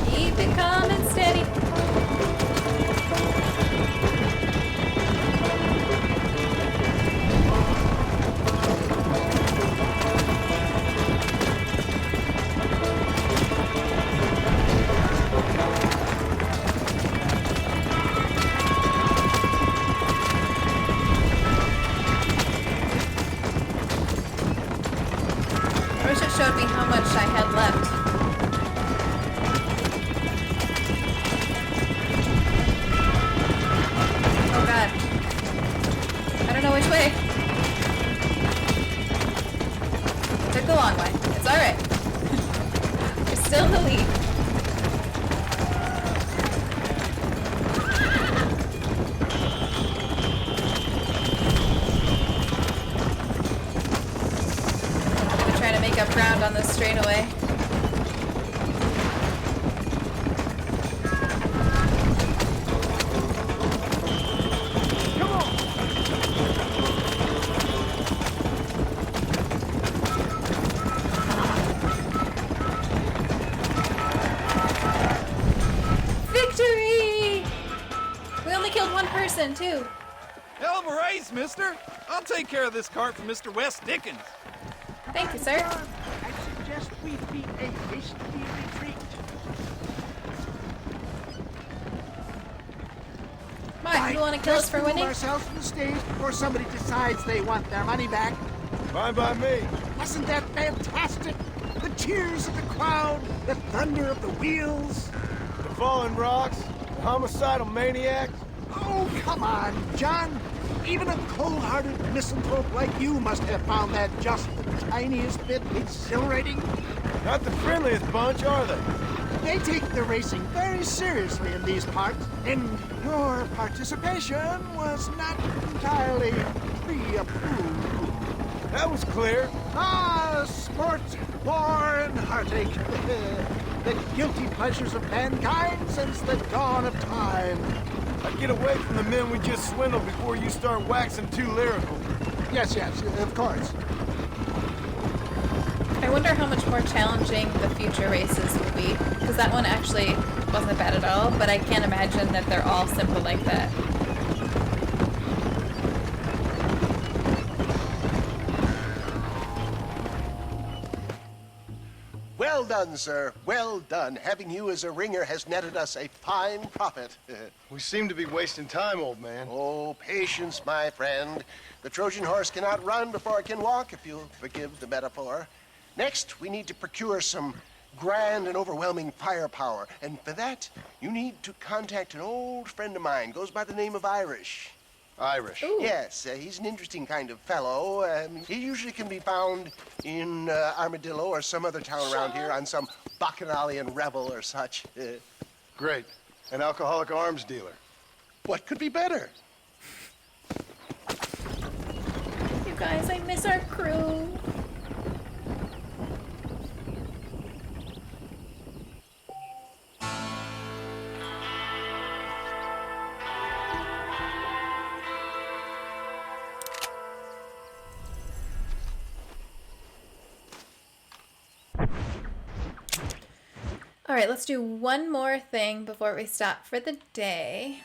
Keep it calm and steady. I wish it showed me how much I had left. Oh god. I don't know which way. Took the long way. It's alright. We're still in the lead. I'm trying to make up ground on this straightaway. Victory! We only killed one person, too. Hell of a race, mister. I'll take care of this cart for Mr. West Dickens. Thank you, sir. I suggest we beat a hasty retreat. Why? You want to kill us for winning? Ourselves from the stage before somebody decides they want their money back. Fine by me. Wasn't that fantastic? The cheers of the crowd, the thunder of the wheels. The falling rocks, the homicidal maniacs. Oh, come on, John. Even a cold-hearted misanthrope like you must have found that just the tiniest bit exhilarating. Not the friendliest bunch, are they? They take the racing very seriously in these parts, and your participation was not entirely pre-approved. That was clear. Ah, sport, war, and heartache. The guilty pleasures of mankind since the dawn of time. I'd get away from the men we just swindled before you start waxing too lyrical. Yes, of course. I wonder how much more challenging the future races will be, because that one actually wasn't bad at all, but I can't imagine that they're all simple like that. Well done, sir. Well done. Having you as a ringer has netted us a fine profit. We seem to be wasting time, old man. Oh, patience, my friend. The Trojan horse cannot run before it can walk, if you'll forgive the metaphor. Next, we need to procure some grand and overwhelming firepower. And for that, you need to contact an old friend of mine. Goes by the name of Irish. Irish. Ooh. Yes, he's an interesting kind of fellow. He usually can be found in Armadillo or some other town around here on some bacchanalian revel or such. Great. An alcoholic arms dealer. What could be better? You guys, I miss our crew. All right, let's do one more thing before we stop for the day.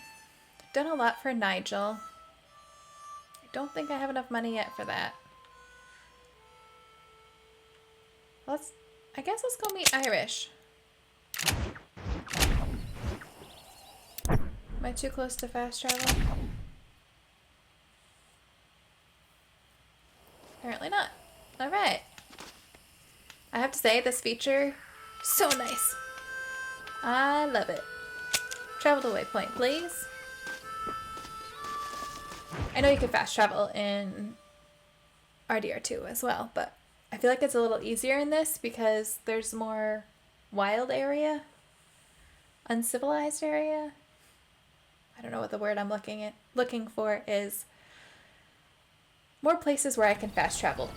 Done a lot for Nigel. I don't think I have enough money yet for that. I guess let's go meet Irish. Am I too close to fast travel? Apparently not. All right. I have to say, this feature, so nice. I love it. Travel to waypoint, please. I know you can fast travel in RDR2 as well, but I feel like it's a little easier in this because there's more wild area, uncivilized area. I don't know what the word I'm looking for is. More places where I can fast travel.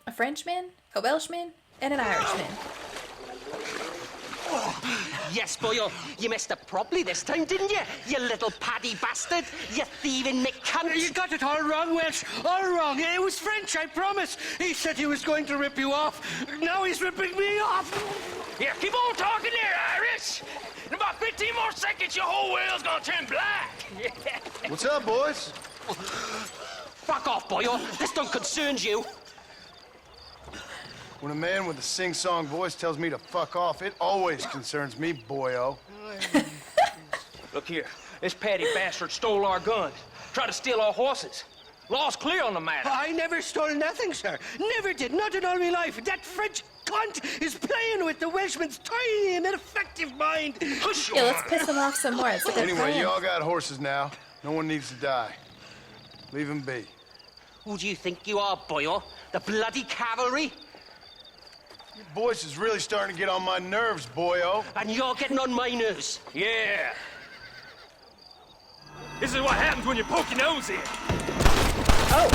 A Frenchman, a Welshman, and an Irishman. Yes, boyo. You messed up properly this time, didn't you? You little paddy bastard. You thieving McCunt. You got it all wrong, Welsh. All wrong. It was French, I promise. He said he was going to rip you off. Now he's ripping me off. Here, keep on talking there, Irish. In about 15 more seconds, your whole whale's gonna turn black. What's up, boys? Fuck off, boyo. This don't concern you. When a man with a sing-song voice tells me to fuck off, it always concerns me, boyo. Look here, this patty bastard stole our guns, tried to steal our horses. Law's clear on the matter. I never stole nothing, sir. Never did. Not in all my life. That French cunt is playing with the Welshman's tiny and ineffective mind. Yeah, let's piss him off some more. It's a good Anyway, plan. you all got horses now. No one needs to die. Leave him be. Who do you think you are, boyo? The bloody cavalry? Your voice is really starting to get on my nerves, boyo. And you're getting on my nerves. Yeah. This is what happens when you poke your nose in. Oh.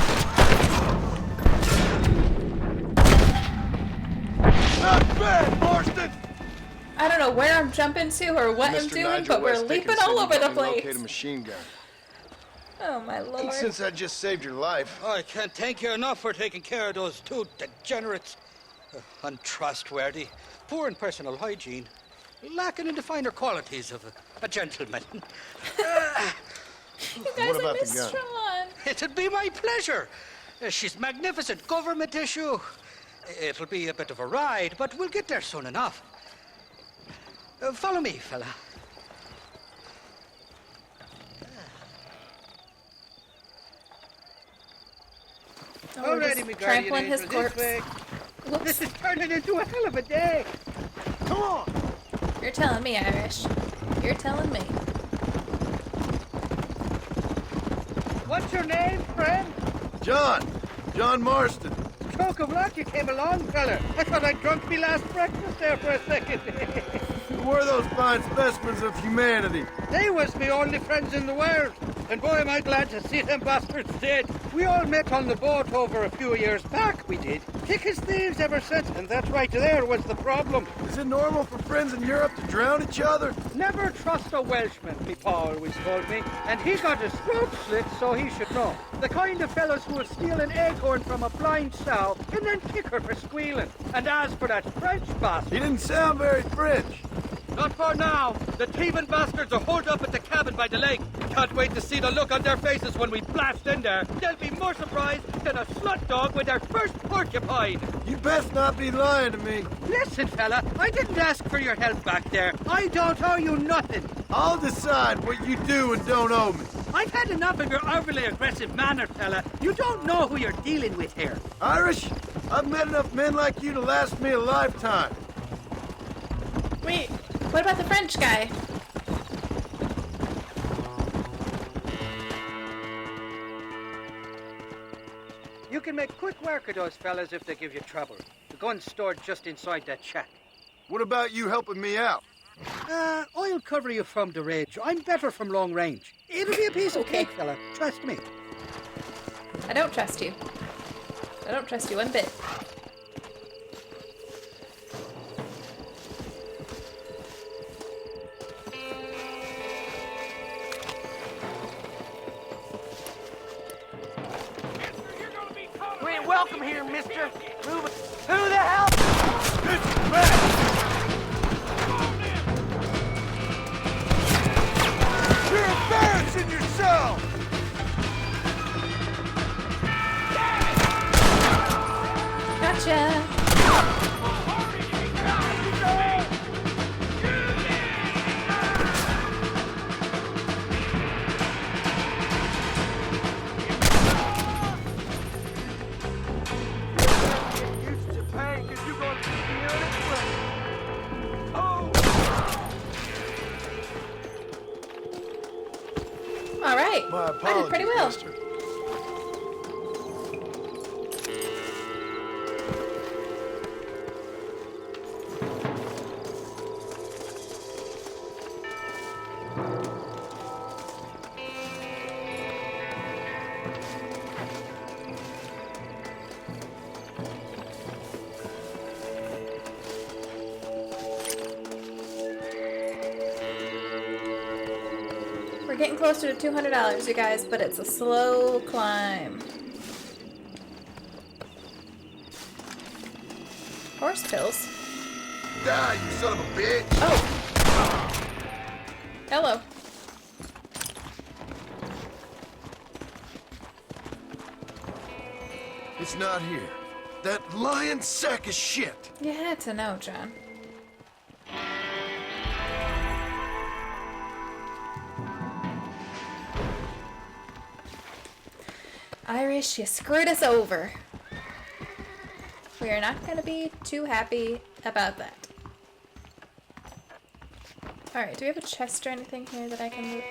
Not bad, Marston! I don't know where I'm jumping to or what I'm Mr. doing, Nigel but we're West leaping Dickens all said over you the helped me place. locate a machine gun. Oh, my And lord. since I just saved your life, I can't thank you enough for taking care of those two degenerates. Untrustworthy, poor in personal hygiene, lacking in the finer qualities of a gentleman. You guys, What about I miss the gun? Tron. It'd be my pleasure. She's magnificent, government issue. It'll be a bit of a ride, but we'll get there soon enough. Follow me, fella. Oh, we're just trampling his corpse. Whoops. This is turning into a hell of a day. Come on. You're telling me, Irish. You're telling me. What's your name, friend? John Marston. Stroke of luck, you came along, fella. I thought I'd drunk me last breakfast there for a second. Who were those fine specimens of humanity? They was me only friends in the world. And boy, am I glad to see them bastards dead. We all met on the boat over a few years back, we did. Thick as thieves ever since, and that's right there was the problem. Is it normal for friends in Europe to drown each other? Never trust a Welshman, me pa always told me. And he got his throat slit, so he should know. The kind of fellows who will steal an acorn from a blind sow and then kick her for squealing. And as for that French bastard... He didn't sound very French. Not for now. The thieving bastards are holed up at the cabin by the lake. Can't wait to see the look on their faces when we blast in there. They'll be more surprised than a slut dog with their first porcupine. You best not be lying to me. Listen, fella, I didn't ask for your help back there. I don't owe you nothing. I'll decide what you do and don't owe me. I've had enough of your overly aggressive manner, fella. You don't know who you're dealing with here. Irish, I've met enough men like you to last me a lifetime. Wait, what about the French guy? You can make quick work of those fellas if they give you trouble. The gun's stored just inside that shack. What about you helping me out? I'll cover you from the ridge. I'm better from long range. It'll be a piece of cake, fella. Trust me. I don't trust you. I don't trust you one bit. We ain't welcome here, mister. Move it. Who the hell? It's back! You're embarrassing yourself! Gotcha. All right. I did pretty well. Mister. We're getting closer to $200, you guys, but it's a slow climb. Horse pills. Die, you son of a bitch! Oh. Hello. It's not here. That lying sack of shit! You had to know, John. Irish, you screwed us over. We are not going to be too happy about that. Alright, do we have a chest or anything here that I can move?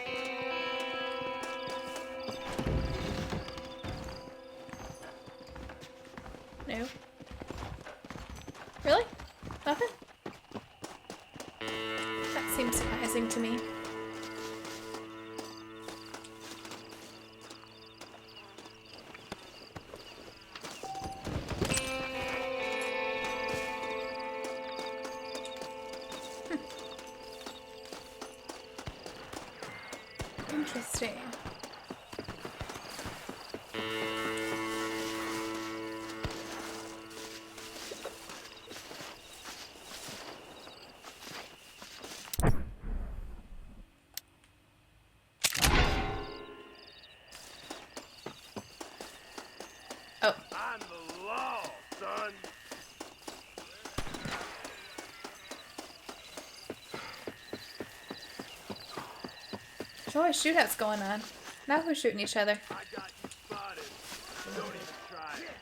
No. Really? Nothing? That seems surprising to me. Interesting. Oh. I'm the law, son. There's always shootouts going on. Now who's shooting each other? I got you spotted. Don't even try it.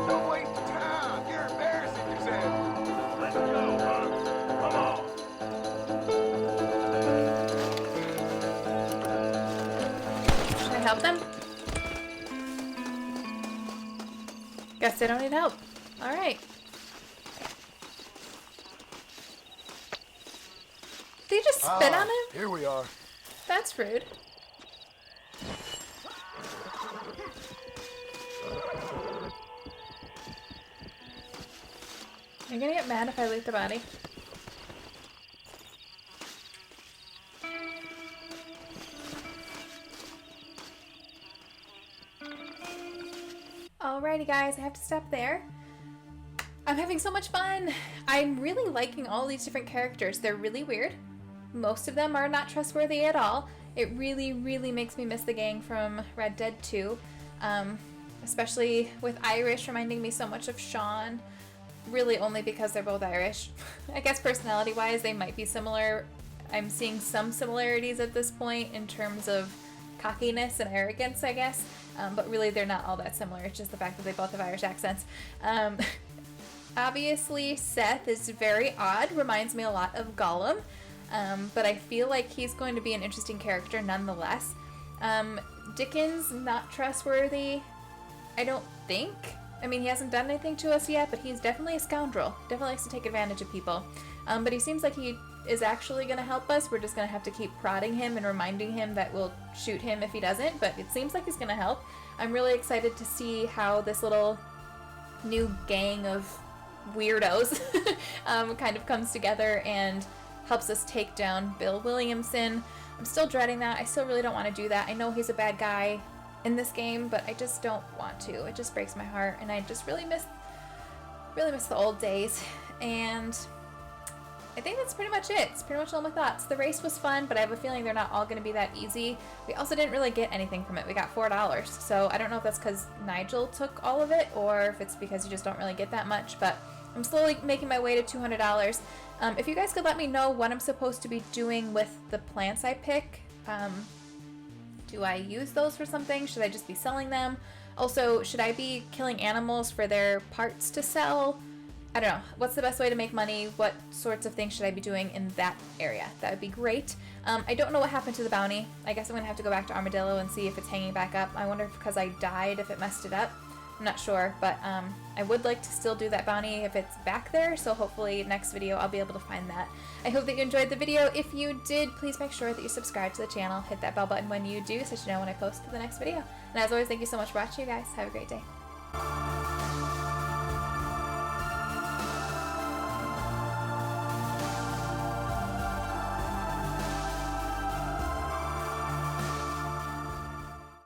Don't waste time! You're embarrassing yourself! Let's go, Buck. Come on. Should I help them? Guess they don't need help. Alright. Did you just spit on him? Here we are. That's rude. Are you gonna get mad if I loot the body? Alrighty guys, I have to stop there. I'm having so much fun! I'm really liking all these different characters. They're really weird. Most of them are not trustworthy at all. It really, really makes me miss the gang from Red Dead 2. Especially with Irish reminding me so much of Sean. Really only because they're both Irish. I guess personality-wise they might be similar. I'm seeing some similarities at this point in terms of cockiness and arrogance, I guess. But really they're not all that similar. It's just the fact that they both have Irish accents. Obviously Seth is very odd. Reminds me a lot of Gollum. But I feel like he's going to be an interesting character nonetheless. Dickens, not trustworthy, I don't think. I mean, he hasn't done anything to us yet, but he's definitely a scoundrel. Definitely likes to take advantage of people. But he seems like he is actually going to help us. We're just going to have to keep prodding him and reminding him that we'll shoot him if he doesn't, but it seems like he's going to help. I'm really excited to see how this little new gang of weirdos kind of comes together and helps us take down Bill Williamson. I'm still dreading that. I still really don't want to do that. I know he's a bad guy in this game, but I just don't want to. It just breaks my heart, and I just really miss the old days. And I think that's pretty much it. It's pretty much all my thoughts. The race was fun, but I have a feeling they're not all going to be that easy. We also didn't really get anything from it. We got $4, so I don't know if that's because Nigel took all of it, or if it's because you just don't really get that much, but I'm slowly making my way to $200. If you guys could let me know what I'm supposed to be doing with the plants I pick. Do I use those for something? Should I just be selling them? Also, should I be killing animals for their parts to sell? I don't know. What's the best way to make money? What sorts of things should I be doing in that area? That would be great. I don't know what happened to the bounty. I guess I'm going to have to go back to Armadillo and see if it's hanging back up. I wonder if because I died if it messed it up. I'm not sure, but I would like to still do that bounty if it's back there, so hopefully next video I'll be able to find that. I hope that you enjoyed the video. If you did, please make sure that you subscribe to the channel. Hit that bell button when you do so you know when I post the next video. And as always, thank you so much for watching, you guys. Have a great day.